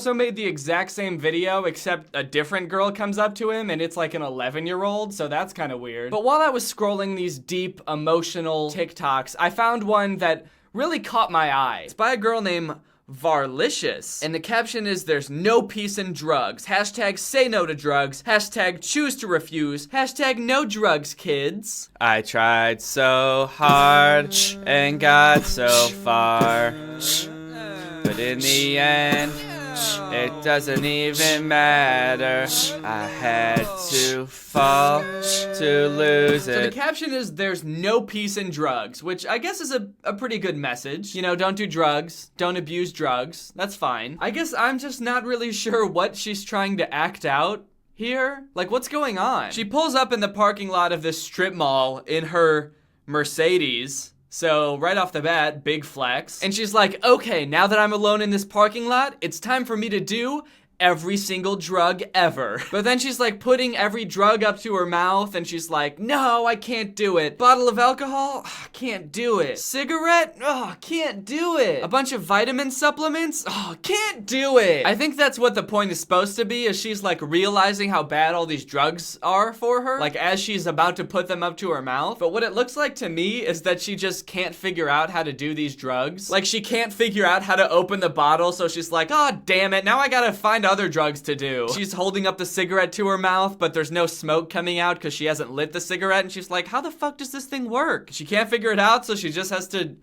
also made the exact same video, except a different girl comes up to him and it's like an 11-year-old, so that's kind of weird. But while I was scrolling these deep, emotional TikToks, I found one that really caught my eye. It's by a girl named Varlicious, and the caption is, "There's no peace in drugs. Hashtag say no to drugs. Hashtag choose to refuse. Hashtag no drugs, kids." I tried so hard and got so far, but in the end, it doesn't even matter. I had to fall to lose it. So the caption is, "There's no peace in drugs," which I guess is a pretty good message. You know, don't do drugs, don't abuse drugs. That's fine. I guess I'm just not really sure what she's trying to act out here. Like, what's going on? She pulls up in the parking lot of this strip mall in her Mercedes. So right off the bat, big flex. And she's like, "Okay, now that I'm alone in this parking lot, it's time for me to do every single drug ever." But then she's like putting every drug up to her mouth and she's like, "No, I can't do it. Bottle of alcohol? Oh, can't do it. Cigarette? Oh, can't do it. A bunch of vitamin supplements? Oh, can't do it." I think that's what the point is supposed to be, is she's like realizing how bad all these drugs are for her, like as she's about to put them up to her mouth. But what it looks like to me is that she just can't figure out how to do these drugs. Like, she can't figure out how to open the bottle, so she's like, "Oh, damn it, now I gotta find other drugs to do." She's holding up the cigarette to her mouth, but there's no smoke coming out because she hasn't lit the cigarette, and she's like, "How the fuck does this thing work?" She can't figure it out, so she just has to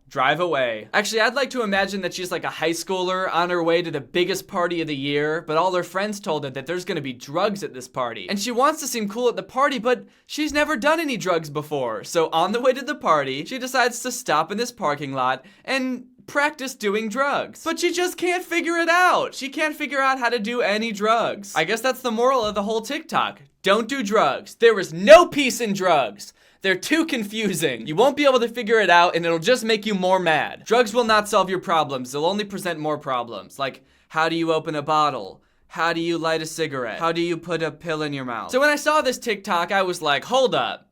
drive away. Actually, I'd like to imagine that she's like a high schooler on her way to the biggest party of the year, but all her friends told her that there's gonna be drugs at this party. And she wants to seem cool at the party, but she's never done any drugs before. So on the way to the party, she decides to stop in this parking lot and practice doing drugs. But she just can't figure it out. She can't figure out how to do any drugs. I guess that's the moral of the whole TikTok. Don't do drugs. There is no peace in drugs. They're too confusing. You won't be able to figure it out and it'll just make you more mad. Drugs will not solve your problems. They'll only present more problems. Like, how do you open a bottle? How do you light a cigarette? How do you put a pill in your mouth? So when I saw this TikTok, I was like, hold up.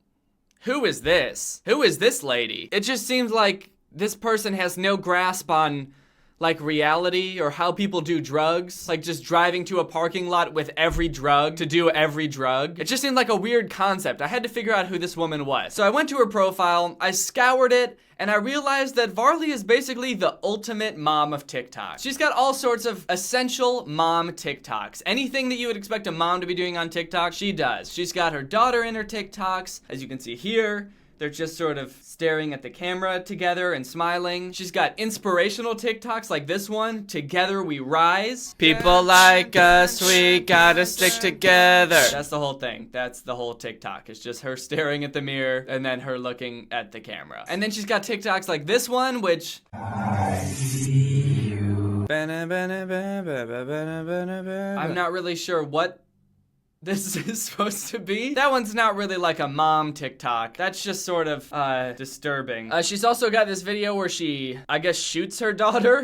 Who is this? Who is this lady? It just seems like this person has no grasp on like reality or how people do drugs, like just driving to a parking lot with every drug to do every drug. It just seemed like a weird concept. I had to figure out who this woman was. So I went to her profile, I scoured it, and I realized that Varley is basically the ultimate mom of TikTok. She's got all sorts of essential mom TikToks. Anything that you would expect a mom to be doing on TikTok, she does. She's got her daughter in her TikToks, as you can see here. They're just sort of staring at the camera together and smiling. She's got inspirational TikToks like this one, "Together We Rise." People like us, we gotta stick together. That's the whole thing. That's the whole TikTok. It's just her staring at the mirror and then her looking at the camera. And then she's got TikToks like this one, which I see you. I'm not really sure what this is supposed to be. That one's not really like a mom TikTok. That's just sort of disturbing. She's also got this video where she, I guess, shoots her daughter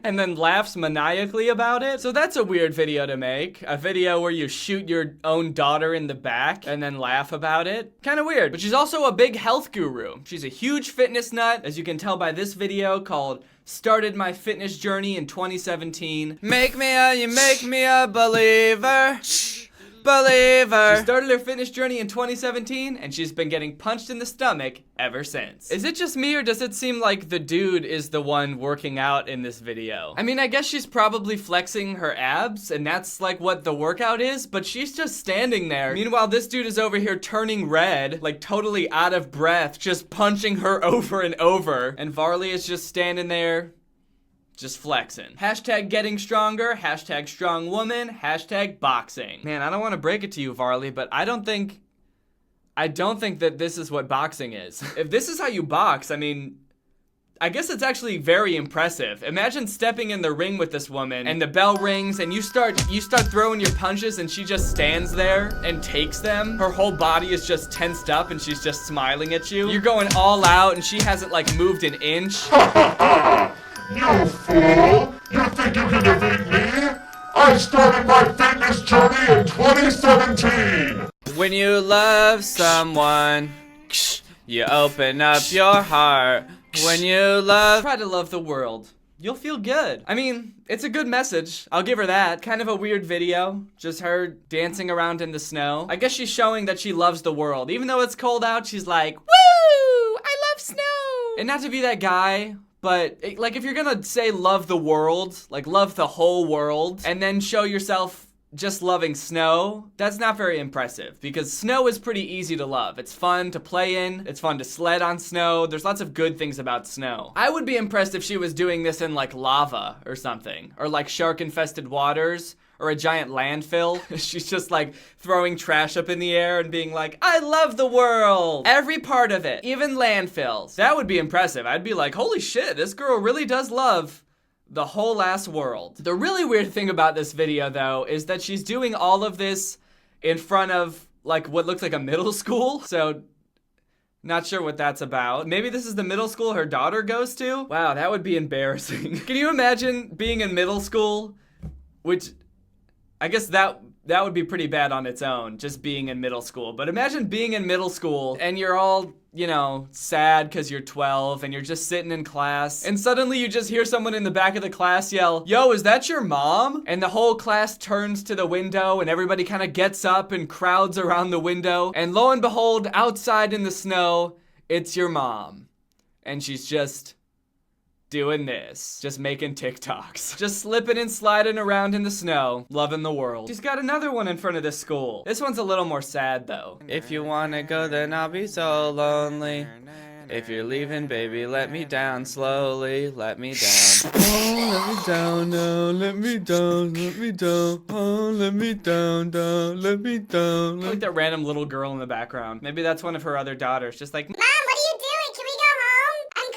and then laughs maniacally about it. So that's a weird video to make. A video where you shoot your own daughter in the back and then laugh about it. Kind of weird. But she's also a big health guru. She's a huge fitness nut, as you can tell by this video called "Started My Fitness Journey in 2017. You make me a believer. Believer." She started her fitness journey in 2017, and she's been getting punched in the stomach ever since. Is it just me, or does it seem like the dude is the one working out in this video? I mean, I guess she's probably flexing her abs, and that's like what the workout is, but she's just standing there. Meanwhile, this dude is over here turning red, like totally out of breath, just punching her over and over. And Varley is just standing there, just flexing. Hashtag getting stronger, hashtag strong woman, hashtag boxing. Man, I don't want to break it to you, Varley, but I don't think that this is what boxing is. If this is how you box, I mean, I guess it's actually very impressive. Imagine stepping in the ring with this woman and the bell rings and you start throwing your punches and she just stands there and takes them. Her whole body is just tensed up and she's just smiling at you. You're going all out and she hasn't like moved an inch. You fool! You think you can defeat me? I started my fitness journey in 2017! When you love someone, you open up your heart. When you try to love the world you'll feel good. I mean, it's a good message. I'll give her that. Kind of a weird video. Just her dancing around in the snow. I guess she's showing that she loves the world. Even though it's cold out, she's like, woo! I love snow! And not to be that guy, but like if you're gonna say love the world, like love the whole world, and then show yourself just loving snow, that's not very impressive because snow is pretty easy to love. It's fun to play in, it's fun to sled on snow, there's lots of good things about snow. I would be impressed if she was doing this in like lava or something, or like shark-infested waters, or a giant landfill. She's just like throwing trash up in the air and being like, I love the world! Every part of it, even landfills. That would be impressive. I'd be like, holy shit, this girl really does love the whole ass world. The really weird thing about this video though is that she's doing all of this in front of like what looks like a middle school. So not sure what that's about. Maybe this is the middle school her daughter goes to? Wow, that would be embarrassing. Can you imagine being in middle school? Which I guess that would be pretty bad on its own, just being in middle school. But imagine being in middle school and you're all, you know, sad because you're 12 and you're just sitting in class and suddenly you just hear someone in the back of the class yell, yo, is that your mom? And the whole class turns to the window and everybody kind of gets up and crowds around the window. And lo and behold, outside in the snow, it's your mom. And she's just doing this, just making TikToks, just slipping and sliding around in the snow, loving the world. She's got another one in front of this school. This one's a little more sad though. If you wanna go, then I'll be so lonely. If you're leaving, baby, let me down slowly, let me down. Oh, let me down, no, let me down, let me down. Oh, let me down, down, let me down. Like that random little girl in the background. Maybe that's one of her other daughters, just like, Mom, what are you doing? Can we go home? I'm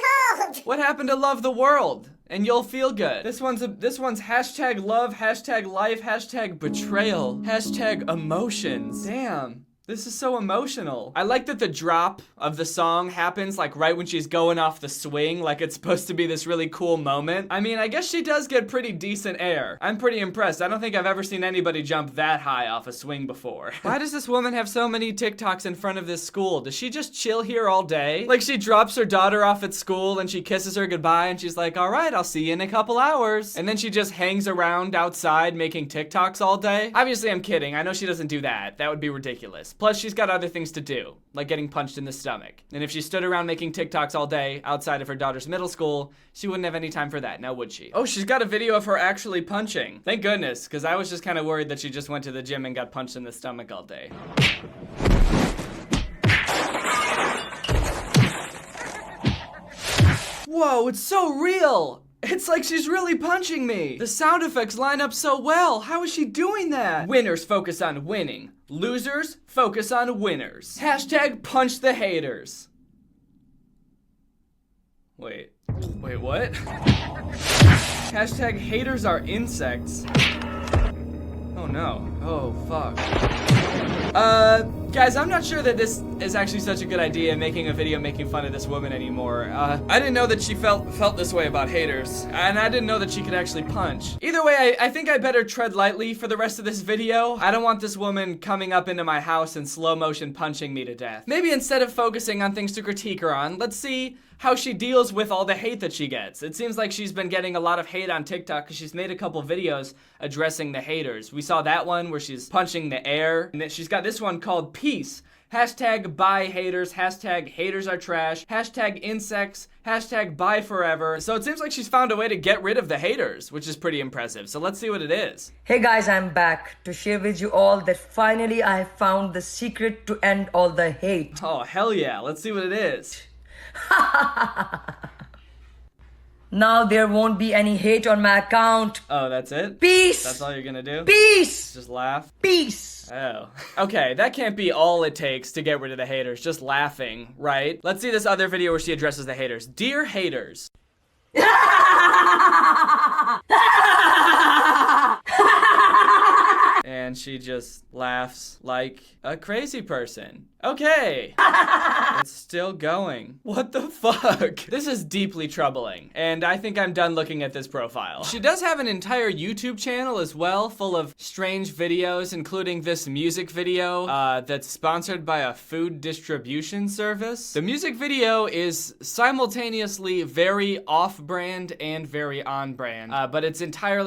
cold. what happened to love the world? And you'll feel good. This one's hashtag love, hashtag life, hashtag betrayal, hashtag emotions. Damn. This is so emotional. I like that the drop of the song happens like right when she's going off the swing, like it's supposed to be this really cool moment. I mean, I guess she does get pretty decent air. I'm pretty impressed. I don't think I've ever seen anybody jump that high off a swing before. Why does this woman have so many TikToks in front of this school? Does she just chill here all day? Like she drops her daughter off at school and she kisses her goodbye and she's like, all right, I'll see you in a couple hours. And then she just hangs around outside making TikToks all day. Obviously, I'm kidding. I know she doesn't do that. That would be ridiculous. Plus, she's got other things to do, like getting punched in the stomach. And if she stood around making TikToks all day outside of her daughter's middle school, she wouldn't have any time for that, now would she? Oh, she's got a video of her actually punching. Thank goodness, because I was just kind of worried that she just went to the gym and got punched in the stomach all day. Whoa, it's so real! It's like she's really punching me. The sound effects line up so well. How is she doing that? Winners focus on winning. Losers focus on winners. Hashtag punch the haters. Wait, what? Hashtag haters are insects. Oh no. Oh fuck. Guys, I'm not sure that this is actually such a good idea, making a video making fun of this woman anymore. I didn't know that she felt this way about haters, and I didn't know that she could actually punch. Either way, I think I better tread lightly for the rest of this video. I don't want this woman coming up into my house and slow motion punching me to death. Maybe instead of focusing on things to critique her on, let's see how she deals with all the hate that she gets. It seems like she's been getting a lot of hate on TikTok because she's made a couple videos addressing the haters. We saw that one where she's punching the air, and then she's got this one called Peace. Hashtag bye haters, hashtag haters are trash, hashtag insects, hashtag bye forever. So it seems like she's found a way to get rid of the haters, which is pretty impressive. So let's see what it is. Hey guys, I'm back to share with you all that finally I have found the secret to end all the hate. Oh, hell yeah. Let's see what it is. Now there won't be any hate on my account. Oh, that's it? Peace! That's all you're gonna do? Peace! Just laugh? Peace! Oh. Okay, that can't be all it takes to get rid of the haters, just laughing, right? Let's see this other video where she addresses the haters. Dear haters. And she just laughs like a crazy person. Okay. It's still going. What the fuck? This is deeply troubling, and I think I'm done looking at this profile. She does have an entire YouTube channel as well, full of strange videos, including this music video that's sponsored by a food distribution service. The music video is simultaneously very off-brand and very on-brand, but it's entirely